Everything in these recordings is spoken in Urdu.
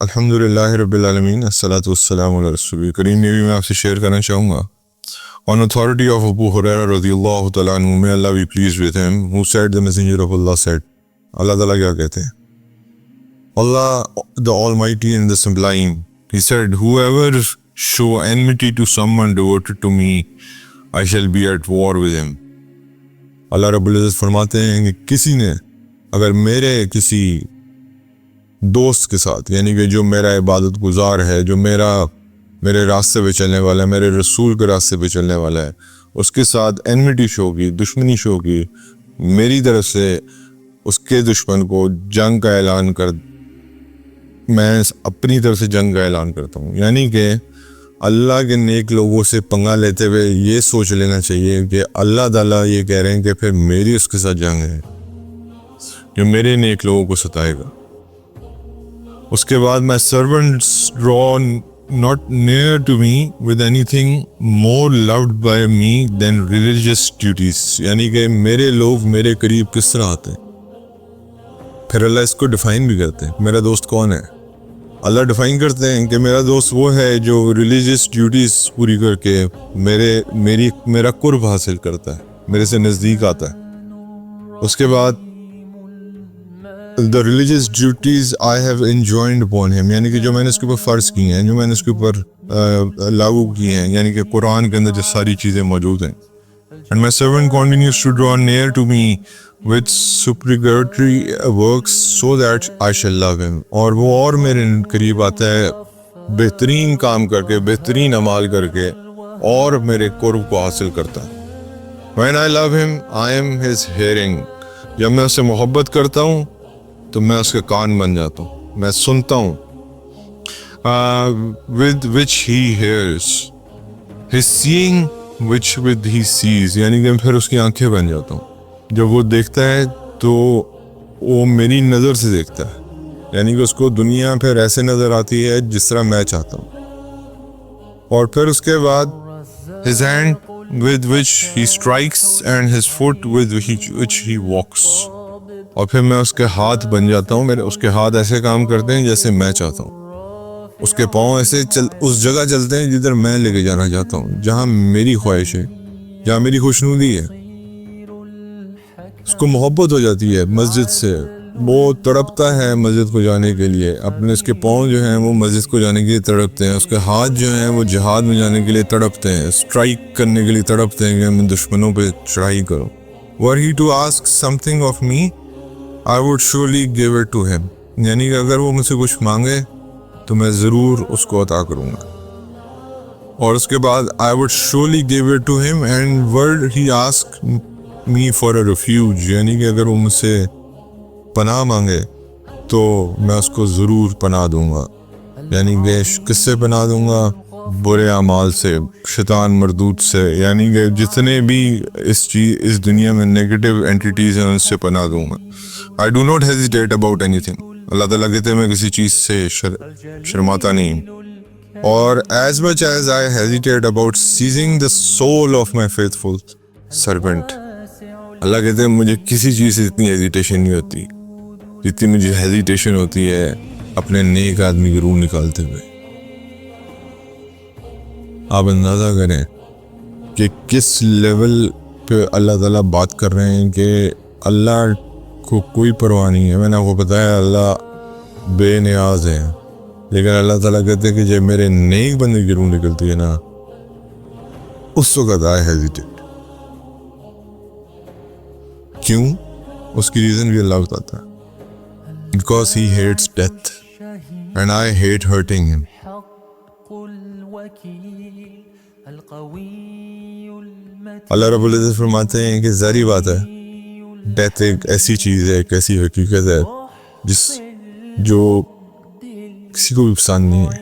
الحمد للہ رب العالمین الصلاۃ والسلام علی رسول کریم. میں بھی آپ سے شیئر کرنا چاہوں گا. On authority of Abu Hurairah radiyallahu ta'ala anhu, may Allah be pleased with him, who said, the messenger of Allah said, اللہ تعالیٰ کیا کہتے ہیں؟ Allah the Almighty and the Sublime, He said, whoever show enmity to someone devoted to me, I shall be at war with him. اللہ رب العزت فرماتے ہیں کہ کسی نے اگر میرے کسی دوست کے ساتھ، یعنی کہ جو میرا عبادت گزار ہے، جو میرے راستے پہ چلنے والا ہے، میرے رسول کے راستے پہ چلنے والا ہے، اس کے ساتھ انمیٹی شو کی، دشمنی شو کی، میری طرف سے اس کے دشمن کو جنگ کا اعلان میں اپنی طرف سے جنگ کا اعلان کرتا ہوں. یعنی کہ اللہ کے نیک لوگوں سے پنگا لیتے ہوئے یہ سوچ لینا چاہیے کہ اللہ تعالیٰ یہ کہہ رہے ہیں کہ پھر میری اس کے ساتھ جنگ ہے جو میرے نیک لوگوں کو ستائے گا. اس کے بعد my servants draw not near to me with anything more loved by me than religious duties. یعنی کہ میرے لوگ میرے قریب کس طرح آتے ہیں. پھر اللہ اس کو ڈیفائن بھی کرتے ہیں. میرا دوست کون ہے؟ اللہ ڈیفائن کرتے ہیں کہ میرا دوست وہ ہے جو ریلیجیس ڈیوٹیز پوری کر کے میرا قرب حاصل کرتا ہے، میرے سے نزدیک آتا ہے. اس کے بعد the religious duties I have enjoined upon him، یعنی کہ جو میں نے اس کے اوپر فرض کی ہیں، جو میں نے اس کے اوپر لاگو کی ہیں، یعنی کہ قرآن کے اندر جو ساری چیزیں موجود ہیں. And my servant continues to draw near to me with supererogatory works so that I shall love him. اور وہ اور میرے قریب آتا ہے بہترین کام کر کے، بہترین اعمال کر کے، اور میرے قرب کو حاصل کرتا ہے. When I love him, I am his hearing. جب میں اس سے محبت کرتا ہوں تو میں اس کے کان بن جاتا ہوں، میں سنتا ہوں. with which he hears, his seeing which with he sees، یعنی کہ پھر اس کی آنکھیں بن جاتا ہوں. جب وہ دیکھتا ہے تو وہ میری نظر سے دیکھتا ہے، یعنی کہ اس کو دنیا پھر ایسے نظر آتی ہے جس طرح میں چاہتا ہوں. اور پھر اس کے بعد his hand with which he strikes and his foot with which he walks. اور پھر میں اس کے ہاتھ بن جاتا ہوں. اس کے ہاتھ ایسے کام کرتے ہیں جیسے میں چاہتا ہوں، اس کے پاؤں ایسے اس جگہ چلتے ہیں جدھر میں لے کے جانا چاہتا ہوں، جہاں میری خواہش ہے، جہاں میری خوشنودی ہے. اس کو محبت ہو جاتی ہے مسجد سے، وہ تڑپتا ہے مسجد کو جانے کے لیے. اپنے اس کے پاؤں جو ہیں وہ مسجد کو جانے کے لیے تڑپتے ہیں، اس کے ہاتھ جو ہیں وہ جہاد میں جانے کے لیے تڑپتے ہیں، اسٹرائک کرنے کے لیے تڑپتے ہیں کہ میں دشمنوں پہ چڑھائی کروں. were he to ask something of me, I would surely give it to him. یعنی کہ اگر وہ مجھ سے کچھ مانگے تو میں ضرور اس کو عطا کروں گا. اور اس کے بعد I would surely give it to him and were he ask me for a refuge، یعنی کہ اگر وہ مجھ سے پناہ مانگے تو میں اس کو ضرور پناہ دوں گا. یعنی کہ کس سے پناہ دوں گا؟ برے اعمال سے، شیطان مردود سے، یعنی کہ جتنے بھی اس دنیا میں نیگیٹو اینٹیٹیز ہیں ان سے پناہ دوں گا. I do not hesitate about anything. اللہ تعالیٰ کہتے ہیں میں کسی چیز سے شرماتا نہیں. اور as much as I hesitate about seizing the soul of my faithful servant، اللہ کہتے ہیں مجھے کسی چیز سے اتنی ہیزیٹیشن نہیں ہوتی جتنی مجھے ہیزیٹیشن ہوتی ہے اپنے نیک آدمی کی روح نکالتے ہوئے. آپ اندازہ کریں کہ کس لیول پہ اللہ تعالیٰ بات کر رہے ہیں کہ اللہ کو کوئی پرواہ نہیں ہے. میں نے آپ کو بتایا اللہ بے نیاز ہے، لیکن اللہ تعالیٰ کہتے ہیں کہ جب میرے نیک بندے کی روح نکلتی ہے نا، اس وقت آئے ہیزیٹیٹ. کیوں؟ اس کی ریزن بھی اللہ بتاتا ہے. Because he hates death and I hate hurting him. اللہ رب العزت فرماتے ہیں کہ ظاہری بات ہے ڈیتھ ایک ایسی چیز ہے، ایک ایسی حقیقت ہے جو کسی کو بھی پسند نہیں ہے.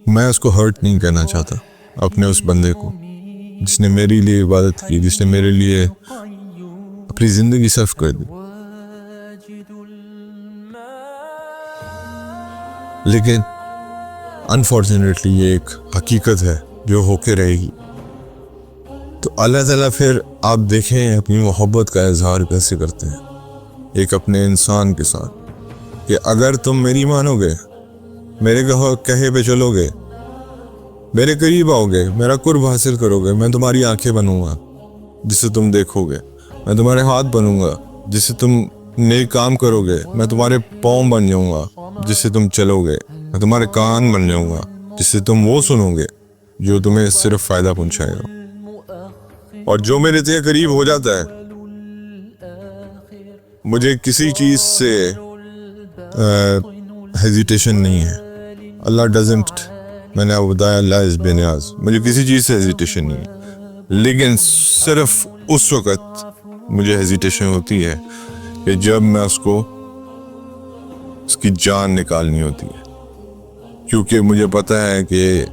میں اس کو ہرٹ نہیں کرنا چاہتا، اپنے اس بندے کو جس نے میری لیے عبادت کی، جس نے میرے لیے اپنی زندگی صرف کر دی. لیکن انفارچونیٹلی یہ ایک حقیقت ہے جو ہو کے رہے گی. تو اللہ تعالیٰ پھر آپ دیکھیں اپنی محبت کا اظہار کیسے کرتے ہیں ایک اپنے انسان کے ساتھ، کہ اگر تم میری مانو گے، میرے کہے پہ چلو گے، میرے قریب آؤ گے، میرا قرب حاصل کرو گے، میں تمہاری آنکھیں بنوں گا جسے تم دیکھو گے، میں تمہارے ہاتھ بنوں گا جسے تم نیک کام کرو گے، میں تمہارے پاؤں بن جاؤں گا جسے تم چلو گے، میں تمہارے کان بن جاؤں گا جسے تم وہ سنو گے جو تمہیں صرف فائدہ پہنچائے گا۔ اور جو میرے سے قریب ہو جاتا ہے، مجھے کسی چیز سے ہیزیٹیشن نہیں ہے۔ اللہ ڈزنٹ، میں نے آپ بتایا اللہ از بے نیاز، مجھے کسی چیز سے ہیزیٹیشن نہیں ہے، لیکن صرف اس وقت مجھے ہیزیٹیشن ہوتی ہے کہ جب میں اس کی جان نکالنی ہوتی ہے، کیونکہ مجھے پتہ ہے کہ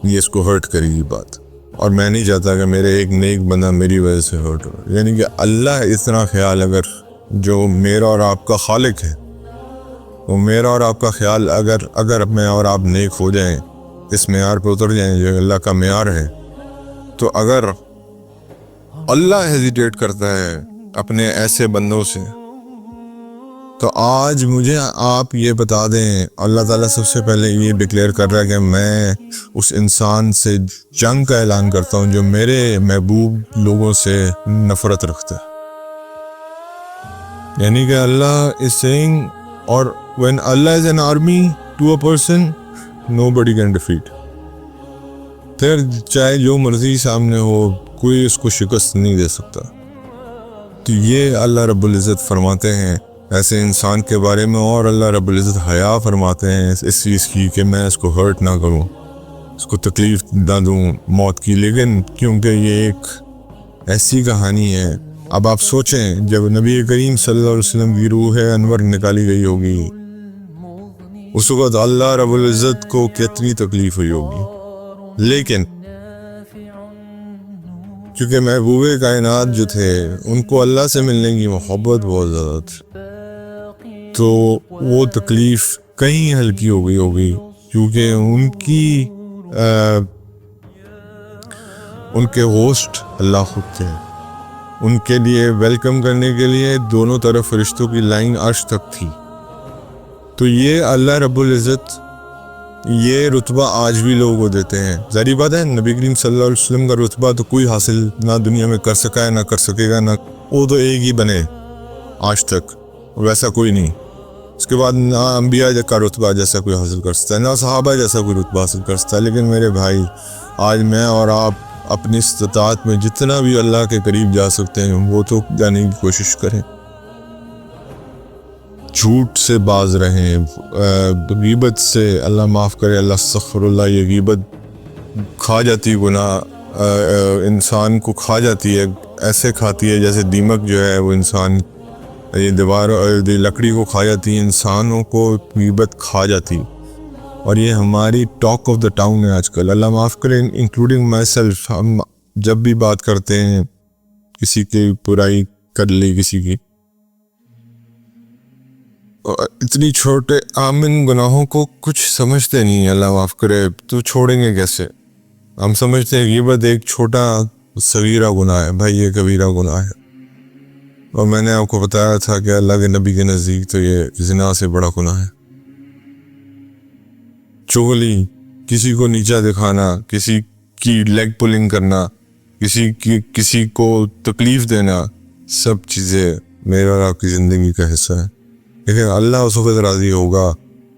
یہ اس کو ہرٹ کرے گی بات، اور میں نہیں چاہتا کہ میرے ایک نیک بندہ میری وجہ سے ہرٹ ہو۔ یعنی کہ اللہ اتنا خیال اگر جو میرا اور آپ کا خالق ہے، وہ میرا اور آپ کا خیال اگر میں اور آپ نیک ہو جائیں، اس معیار پہ اتر جائیں جو اللہ کا معیار ہے، تو اگر اللہ ہیزیٹیٹ کرتا ہے اپنے ایسے بندوں سے، تو آج مجھے آپ یہ بتا دیں، اللہ تعالیٰ سب سے پہلے یہ ڈکلیئر کر رہا ہے کہ میں اس انسان سے جنگ کا اعلان کرتا ہوں جو میرے محبوب لوگوں سے نفرت رکھتا ہے۔ یعنی کہ اللہ is saying، اور when Allah is an army to a person, nobody can defeat۔ پھر چاہے جو مرضی سامنے ہو، کوئی اس کو شکست نہیں دے سکتا۔ تو یہ اللہ رب العزت فرماتے ہیں ایسے انسان کے بارے میں، اور اللہ رب العزت حیا فرماتے ہیں اس چیز کی کہ میں اس کو ہرٹ نہ کروں، اس کو تکلیف نہ دوں موت کی۔ لیکن کیونکہ یہ ایک ایسی کہانی ہے، اب آپ سوچیں جب نبی کریم صلی اللہ علیہ وسلم کی روح انور نکالی گئی ہوگی، اس وقت اللہ رب العزت کو کتنی تکلیف ہوئی ہوگی، لیکن کیونکہ محبوب کائنات جو تھے ان کو اللہ سے ملنے کی محبت بہت زیادہ تھی، تو وہ تکلیف کہیں ہلکی ہو گئی ہوگی، کیونکہ ان کے ہوسٹ اللہ خود تھے۔ ان کے لیے ویلکم کرنے کے لیے دونوں طرف فرشتوں کی لائن عرش تک تھی۔ تو یہ اللہ رب العزت یہ رتبہ آج بھی لوگوں کو دیتے ہیں۔ ظاہری بات ہے نبی کریم صلی اللہ علیہ وسلم کا رتبہ تو کوئی حاصل نہ دنیا میں کر سکا ہے، نہ کر سکے گا، نہ وہ تو ایک ہی بنے آج تک، ویسا کوئی نہیں۔ اس کے بعد نہ انبیاء کا رتبہ جیسا کوئی حاصل کر سکتا ہے، نہ صحابہ جیسا کوئی رتبہ حاصل کر سکتا ہے۔ لیکن میرے بھائی، آج میں اور آپ اپنی استطاعت میں جتنا بھی اللہ کے قریب جا سکتے ہیں وہ تو جانے کی کوشش کریں، جھوٹ سے باز رہیں، غیبت سے، اللہ معاف کرے، اللہ استغفر اللہ، یہ غیبت کھا جاتی گناہ انسان کو کھا جاتی ہے، ایسے کھاتی ہے جیسے دیمک جو ہے وہ انسان یہ لکڑی کو کھا جاتی ہے، انسانوں کو غیبت کھا جاتی، اور یہ ہماری ٹاک آف دا ٹاؤن ہے آج کل۔ اللہ معاف کرے، انکلوڈنگ مائی سیلف، ہم جب بھی بات کرتے ہیں کسی کی برائی کر لی کسی کی، اتنی چھوٹے آمن گناہوں کو کچھ سمجھتے نہیں، اللہ معاف کرے، تو چھوڑیں گے کیسے؟ ہم سمجھتے ہیں غیبت ایک چھوٹا صغیرہ گناہ ہے، بھائی یہ کبیرہ گناہ ہے، اور میں نے آپ کو بتایا تھا کہ اللہ کے نبی کے نزدیک تو یہ زنا سے بڑا گناہ ہے۔ چغلی، کسی کو نیچا دکھانا، کسی کی لیگ پولنگ کرنا، کسی کو تکلیف دینا، سب چیزیں میرے اور آپ کی زندگی کا حصہ ہے۔ لیکن اللہ اس وقت راضی ہوگا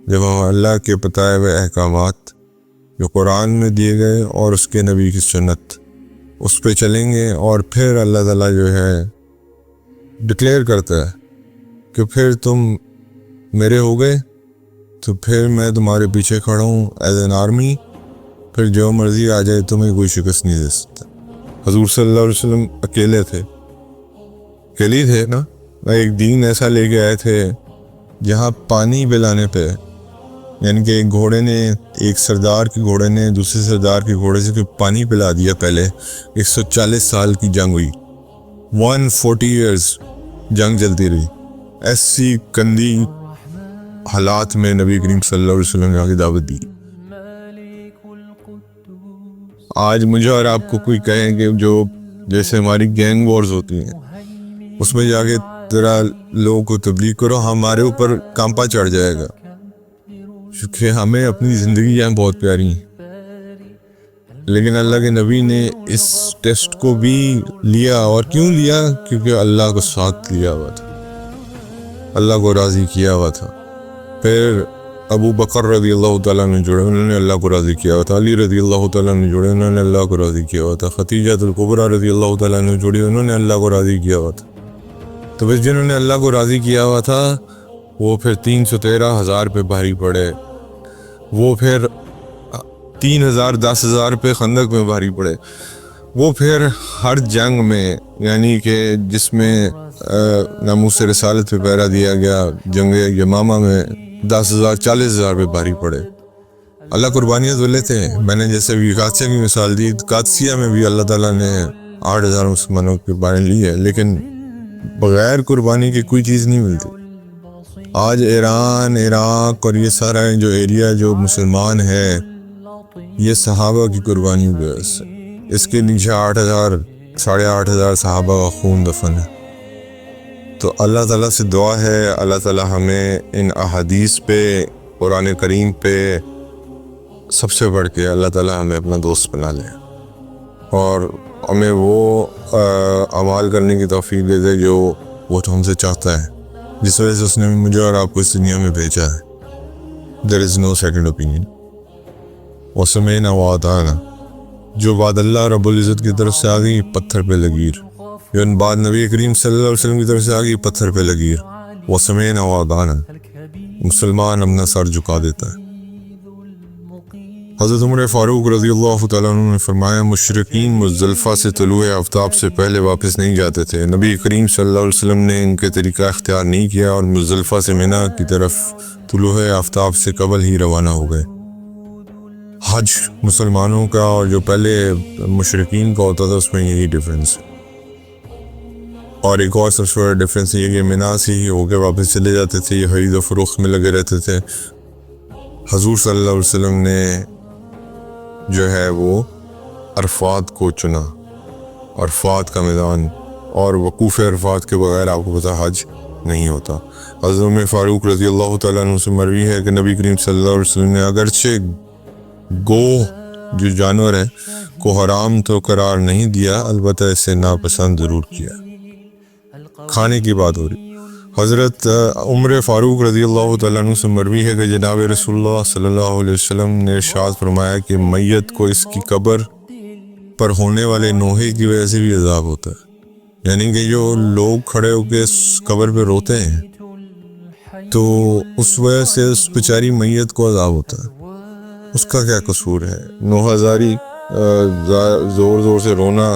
جب ہم اللہ کے بتائے ہوئے احکامات جو قرآن میں دیے گئے اور اس کے نبی کی سنت، اس پہ چلیں گے، اور پھر اللہ تعالیٰ جو ہے ڈکلیئر کرتا ہے کہ پھر تم میرے ہو گئے تو پھر میں تمہارے پیچھے کھڑا ہوں ایز این آرمی، پھر جو مرضی آ جائے تمہیں کوئی شکست نہیں دے سکتا۔ حضور صلی اللہ علیہ وسلم اکیلے تھے نا، ایک دین ایسا لے کے آئے تھے جہاں پانی پلانے پہ، یعنی کہ ایک سردار کے گھوڑے نے دوسرے سردار کے گھوڑے سے پانی پلا دیا۔ پہلے 140 سال کی جنگ ہوئی، 140 ایئرز جنگ چلتی رہی، ایسی گندی حالات میں نبی کریم صلی اللہ علیہ وسلم نے آگے دعوت دی۔ آج مجھے اور آپ کو کوئی کہیں کہ جو جیسے ہماری گینگ وارز ہوتی ہیں، اس میں جا کے ذرا لوگوں کو تبلیغ کرو، ہمارے اوپر کانپا چڑھ جائے گا، کیونکہ ہمیں اپنی زندگیاں بہت پیاری ہیں۔ لیکن اللہ کے نبی نے اس ٹیسٹ کو بھی لیا، اور کیوں لیا؟ کیونکہ اللہ کو ساتھ لیا ہوا تھا، اللہ کو راضی کیا ہوا تھا۔ پھر ابو بکر رضی اللہ تعالیٰ نے جڑے، انہوں نے اللہ کو راضی کیا ہوا تھا۔ علی رضی اللہ تعالیٰ نے جڑے، انہوں نے اللہ کو راضی کیا ہوا تھا۔ خدیجہ الکبریٰ رضی اللہ تعالیٰ نے جڑی، انہوں نے اللہ کو راضی کیا ہوا تھا۔ تو بس جنہوں نے اللہ کو راضی کیا ہوا تھا وہ پھر 313,000 پہ بھاری پڑے، وہ پھر 3,000 10,000 پہ خندق میں بھاری پڑے، وہ پھر ہر جنگ میں، یعنی کہ جس میں ناموس رسالت پہ پہرا دیا گیا، جنگ یمامہ میں 10,000 40,000 پہ بھاری پڑے۔ اللہ قربانیاں تو لیتے ہیں۔ میں نے جیسے بھی قادسیہ کی مثال دی، قادسیہ میں بھی اللہ تعالیٰ نے 8,000 مسلمانوں کی قربانی لی ہے، لیکن بغیر قربانی کی کوئی چیز نہیں ملتی۔ آج ایران، عراق اور یہ سارا جو ایریا جو مسلمان ہے، یہ صحابہ کی قربانی کی وجہ سے، اس کے نیچے 8,000 8,500 صحابہ کا خون دفن ہے۔ تو اللہ تعالیٰ سے دعا ہے اللہ تعالیٰ ہمیں ان احادیث پہ، قرآن کریم پہ سب سے بڑھ کے اللہ تعالیٰ ہمیں اپنا دوست بنا لے، اور ہمیں وہ اعمال کرنے کی توفیق دے دے جو وہ تو ہم سے چاہتا ہے، جس وجہ سے اس نے مجھے اور آپ کو اس دنیا میں بھیجا ہے۔ There is no second opinion۔ وَسَمِعْنَا وَأَطَعْنَا، جو بات اللہ رب العزت کی طرف سے آ گئی پتھر پہ لگیر، جو بات نبی کریم صلی اللہ علیہ وسلم کی طرف سے آ گئی پتھر پہ لگیر۔ وَسَمِعْنَا وَأَطَعْنَا، مسلمان اپنا سر جھکا دیتا ہے۔ حضرت عمر فاروق رضی اللہ تعالیٰ عنہ نے فرمایا، مشرکین مزدلفہ سے طلوع آفتاب سے پہلے واپس نہیں جاتے تھے۔ نبی کریم صلی اللہ علیہ وسلم نے ان کے طریقہ اختیار نہیں کیا اور مزدلفہ سے منی کی طرف طلوع آفتاب سے قبل ہی روانہ ہو گئے۔ حج مسلمانوں کا اور جو پہلے مشرکین کا ہوتا تھا، اس میں یہی ڈفرینس ہے۔ اور ایک اور سب سے بڑا ڈفرینس یہ کہ منی سے ہی ہو کے واپس چلے جاتے تھے، یہ خرید و فروخت میں لگے رہتے تھے۔ حضور صلی اللہ علیہ وسلم نے جو ہے وہ عرفات کو چنا، عرفات کا میدان، اور وقوف عرفات کے بغیر آپ کو پتہ حج نہیں ہوتا۔ حضرت عمر فاروق رضی اللہ تعالیٰ عنہ سے مروی ہے کہ نبی کریم صلی اللہ علیہ وسلم نے اگرچہ گو جو جانور ہے کو حرام تو قرار نہیں دیا، البتہ اسے ناپسند ضرور کیا۔ کھانے کی بات ہو رہی، حضرت عمر فاروق رضی اللہ تعالیٰ عنہ سے مروی ہے کہ جناب رسول اللہ صلی اللہ علیہ وسلم نے ارشاد فرمایا کہ میت کو اس کی قبر پر ہونے والے نوحے کی وجہ سے بھی عذاب ہوتا ہے، یعنی کہ جو لوگ کھڑے ہو کے اس قبر پہ روتے ہیں تو اس وجہ سے اس بیچاری میت کو عذاب ہوتا ہے۔ اس کا کیا قصور ہے؟ نوحہ زاری، زور زور سے رونا،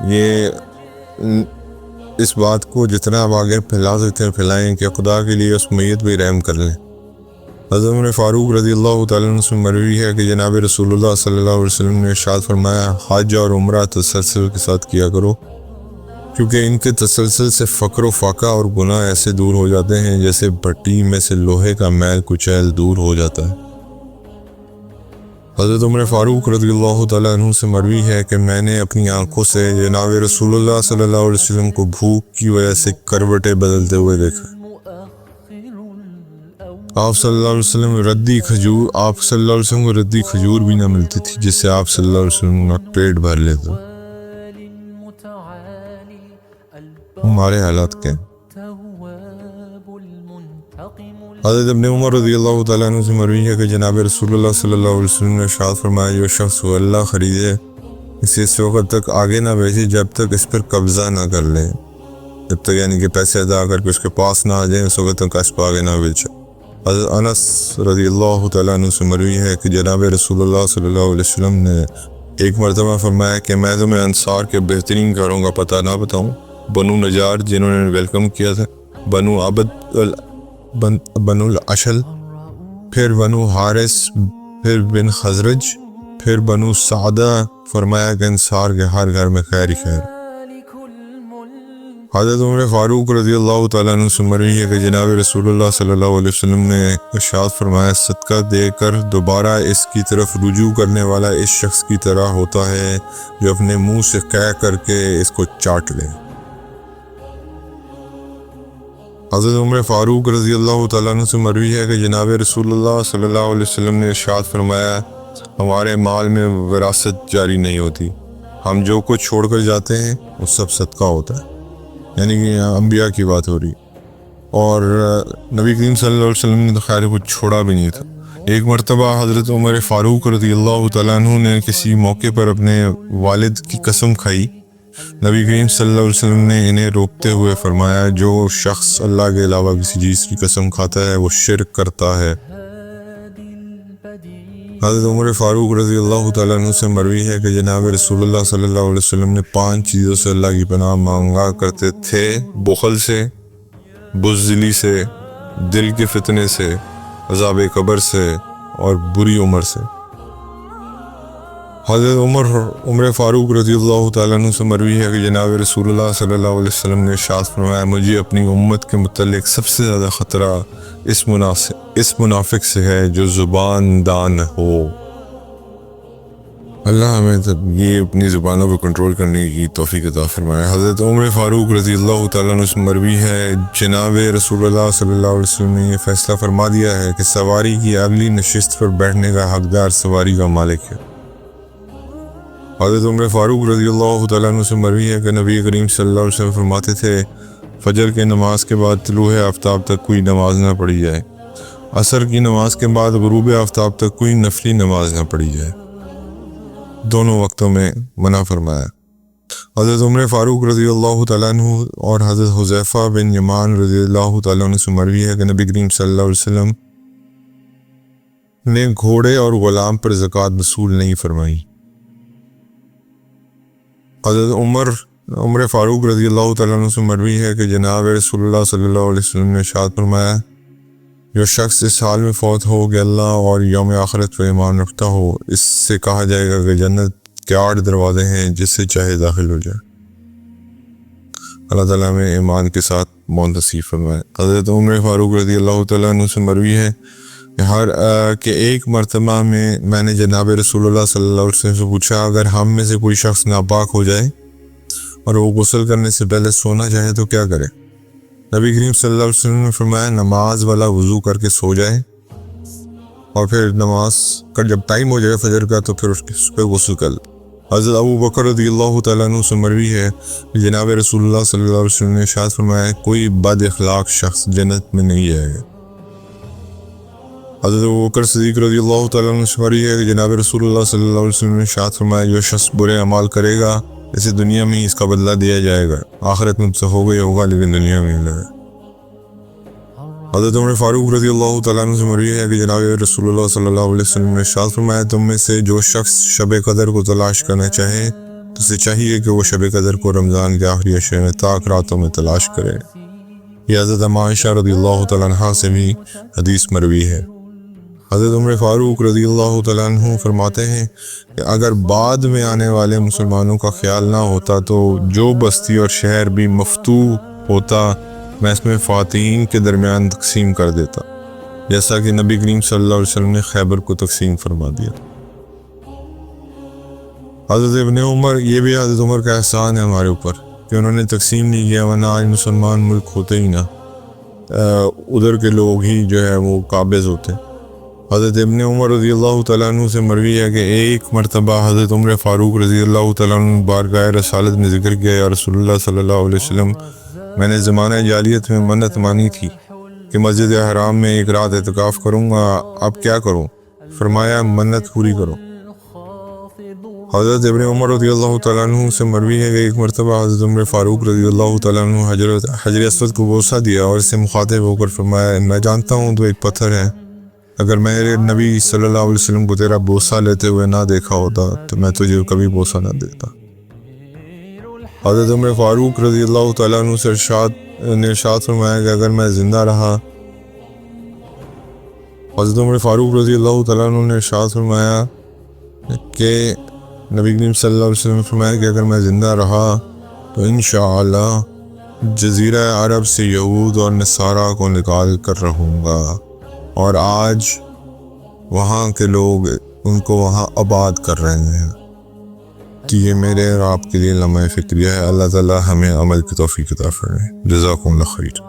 یہ اس بات کو جتنا آپ آگے پھیلا سکتے ہیں پھیلائیں کہ خدا کے لیے اس میت پہ رحم کر لیں۔ حضرت عمر فاروق رضی اللہ تعالیٰ عنہ سے مروی ہے کہ جناب رسول اللہ صلی اللہ علیہ وسلم نے ارشاد فرمایا، حج اور عمرہ تسلسل کے ساتھ کیا کرو، کیونکہ ان کے تسلسل سے فقر و فاقہ اور گناہ ایسے دور ہو جاتے ہیں جیسے بھٹی میں سے لوہے کا میل کچیل دور ہو جاتا ہے۔ حضرت عمر فاروق رضی اللہ تعالیٰ عنہ سے مروی ہے کہ میں نے اپنی آنکھوں سے جناب رسول اللہ صلی اللہ علیہ وسلم کو بھوک کی وجہ سے کروٹیں بدلتے ہوئے دیکھا۔ آپ صلی اللہ علیہ وسلم ردی کھجور، آپ صلی اللہ علیہ وسلم کو ردی کھجور بھی نہ ملتی تھی جس سے آپ صلی اللہ علیہ وسلم کا پیٹ بھر لیتا۔ ہمارے حالات کیا؟ حضرت ابن عمر رضی اللہ تعالیٰ عنہ سے مروی ہے کہ جناب رسول اللہ صلی اللہ علیہ وسلم نے ارشاد فرمایا، جو شخص اللہ خریدے اسے اس وقت تک آگے نہ بھیجے جب تک اس پر قبضہ نہ کر لے، جب تک یعنی کہ پیسے ادا کر کے اس کے پاس نہ آ جائیں، اس وقت تک اس پر آگے نہ بھیجے۔ حضرت انس رضی اللہ تعالیٰ عنہ سے مروی ہے کہ جناب رسول اللہ صلی اللہ علیہ وسلم نے ایک مرتبہ فرمایا کہ میں تمہیں انصار کے بہترین گھروں کا پتہ نہ بتاؤں؟ بنو نجار جنہوں نے ویلکم کیا تھا، بنو عبد، بنو الاشل، پھر بنو حارث، پھر بن خزرج، پھر بنو سعدہ، فرمایا کہ انصار کے ہر گھر میں خیر ہی خیر۔ حضرت عمر فاروق رضی اللہ تعالیٰ عنہ سے مروی ہے کہ جناب رسول اللہ صلی اللہ علیہ وسلم نے ارشاد فرمایا، صدقہ دے کر دوبارہ اس کی طرف رجوع کرنے والا اس شخص کی طرح ہوتا ہے جو اپنے منہ سے قے کر کے اس کو چاٹ لے۔ حضرت عمر فاروق رضی اللہ تعالیٰ عنہ سے مروی ہے کہ جناب رسول اللہ صلی اللہ علیہ وسلم نے ارشاد فرمایا ہمارے مال میں وراثت جاری نہیں ہوتی، ہم جو کچھ چھوڑ کر جاتے ہیں وہ سب صدقہ ہوتا ہے، یعنی کہ یہاں انبیاء کی بات ہو رہی، اور نبی کریم صلی اللہ علیہ وسلم نے تو خیر کچھ چھوڑا بھی نہیں تھا۔ ایک مرتبہ حضرت عمر فاروق رضی اللہ تعالیٰ عنہ نے کسی موقع پر اپنے والد کی قسم کھائی، نبی کریم صلی اللہ علیہ وسلم نے انہیں روکتے ہوئے فرمایا جو شخص اللہ کے علاوہ کسی چیز کی قسم کھاتا ہے وہ شرک کرتا ہے۔ حضرت عمر فاروق رضی اللہ تعالیٰ عنہ سے مروی ہے کہ جناب رسول اللہ صلی اللہ علیہ وسلم نے 5 چیزوں سے اللہ کی پناہ مانگا کرتے تھے: بخل سے، بزدلی سے، دل کے فتنے سے، عذاب قبر سے اور بری عمر سے۔ حضرت عمر فاروق رضی اللہ تعالیٰ عنہ سے مروی ہے کہ جناب رسول اللہ صلی اللہ علیہ وسلم نے ارشاد فرمایا مجھے اپنی امت کے متعلق سب سے زیادہ خطرہ اس منافق سے ہے جو زبان دان ہو۔ اللہ ہمیں یہ اپنی زبانوں پر کنٹرول کرنے کی توفیق عطا فرمائے۔ حضرت عمر فاروق رضی اللہ تعالیٰ عنہ سے مروی ہے جناب رسول اللہ صلی اللہ علیہ وسلم نے یہ فیصلہ فرما دیا ہے کہ سواری کی اگلی نشست پر بیٹھنے کا حقدار سواری کا مالک ہے۔ حضرت عمر فاروق رضی اللہ تعالیٰ عنہ سے مروی ہے کہ نبی کریم صلی اللہ علیہ وسلم فرماتے تھے فجر کے نماز کے بعد طلوع آفتاب تک کوئی نماز نہ پڑھی جائے، عصر کی نماز کے بعد غروب آفتاب تک کوئی نفلی نماز نہ پڑھی جائے، دونوں وقتوں میں منع فرمایا۔ حضرت عمر فاروق رضی اللہ تعالیٰ عنہ اور حضرت حذیفہ بن یمان رضی اللہ تعالیٰ عنہ سے مروی ہے کہ نبی کریم صلی اللہ علیہ وسلم نے گھوڑے اور غلام پر زکوٰۃ وصول نہیں فرمائی۔ حضرت عمر فاروق رضی اللہ تعالیٰ عنہ سے مروی ہے کہ جناب رسول اللہ صلی اللہ علیہ وسلم نے ارشاد فرمایا جو شخص اس حال میں فوت ہو کہ اللہ اور یوم آخرت پر ایمان رکھتا ہو اس سے کہا جائے گا کہ جنت کے 8 دروازے ہیں جس سے چاہے داخل ہو جائے۔ اللہ تعالیٰ میں ایمان کے ساتھ موت نصیب فرمائے۔ حضرت عمر فاروق رضی اللہ تعالیٰ عنہ سے مروی ہے کہ ایک مرتبہ میں نے جناب رسول اللہ صلی اللہ علیہ وسلم سے پوچھا اگر ہم میں سے کوئی شخص ناپاک ہو جائے اور وہ غسل کرنے سے پہلے سونا چاہے تو کیا کرے؟ نبی کریم صلی اللہ علیہ وسلم نے فرمایا نماز والا وضو کر کے سو جائے اور پھر نماز کا جب ٹائم ہو جائے فجر کا تو پھر اس پہ غسل کر لے۔ حضرت ابو بکر رضی اللہ تعالیٰ عنہ سے مروی ہے جناب رسول اللہ صلی اللہ علیہ وسلم نے ارشاد فرمایا کوئی بد اخلاق شخص جنت میں نہیں جائے گا۔ حضرت ابو بکر صدیق رضی اللہ تعالیٰ عنہ سے مروی ہے کہ جناب رسول اللہ صلی اللہ علیہ وسلم نے ارشاد فرمایا جو شخص برے اعمال کرے گا اسے دنیا میں ہی اس کا بدلہ دیا جائے گا، آخرت میں تو ہوگا ہی ہوگا لیکن دنیا میں ملے گا۔ حضرت عمر فاروق رضی اللہ تعالیٰ عنہ سے مروی ہے کہ جناب رسول اللہ صلی اللہ علیہ وسلم نے ارشاد فرمایا تم میں سے جو شخص شب قدر کو تلاش کرنا چاہے تو اسے چاہیے کہ وہ شب قدر کو رمضان کے آخری عشرے میں طاق راتوں میں تلاش کرے۔ یہ حضرت عائشہ رضی اللہ تعالیٰ عنہ سے بھی حدیث مروی ہے۔ حضرت عمر فاروق رضی اللہ تعالیٰ عنہ فرماتے ہیں کہ اگر بعد میں آنے والے مسلمانوں کا خیال نہ ہوتا تو جو بستی اور شہر بھی مفتوح ہوتا میں اس میں خواتین کے درمیان تقسیم کر دیتا جیسا کہ نبی کریم صلی اللہ علیہ وسلم نے خیبر کو تقسیم فرما دیا۔ حضرت ابن عمر یہ بھی حضرت عمر کا احسان ہے ہمارے اوپر کہ انہوں نے تقسیم نہیں کیا ورنہ آج مسلمان ملک ہوتے ہی نہ، ادھر کے لوگ ہی جو ہے وہ قابض ہوتے۔ حضرت ابن عمر رضی اللہ تعالیٰ عنہ سے مروی ہے کہ ایک مرتبہ حضرت عمر فاروق رضی اللہ تعالیٰ عنہ بارگاہ رسالت میں ذکر کیا یا رسول اللہ صلی اللہ علیہ وسلم میں نے زمانہ جاہلیت میں منت مانی تھی کہ مسجد حرام میں ایک رات اعتکاف کروں گا، اب کیا کروں؟ فرمایا منت پوری کرو۔ حضرت ابن عمر رضی اللہ تعالیٰ عنہ سے مروی ہے کہ ایک مرتبہ حضرت عمر فاروق رضی اللہ تعالیٰ عنہ حجر اسود کو بوسہ دیا اور اس سے مخاطب ہو کر فرمایا میں جانتا ہوں تو ایک پتھر ہے، اگر میرے نبی صلی اللہ علیہ وسلم کو تیرا بوسہ لیتے ہوئے نہ دیکھا ہوتا تو میں تجھے کبھی بوسہ نہ دیتا۔ حضرت عمر فاروق رضی اللہ تعالیٰ عنہ سے ارشاد فرمایا کہ اگر میں زندہ رہا حضرت عمر فاروق رضی اللہ تعالیٰ عنہ نے ارشاد فرمایا کہ نبی کریم صلی اللہ علیہ وسلم نے فرمایا کہ اگر میں زندہ رہا تو انشاءاللہ جزیرہ عرب سے یہود اور نصارہ کو نکال کر رہوں گا، اور آج وہاں کے لوگ ان کو وہاں آباد کر رہے ہیں۔ کہ یہ میرے اور آپ کے لیے لمحہ فکریہ ہے۔ اللہ تعالیٰ ہمیں عمل کی توفیق عطا فرمائے۔ جزاکم اللہ خیر۔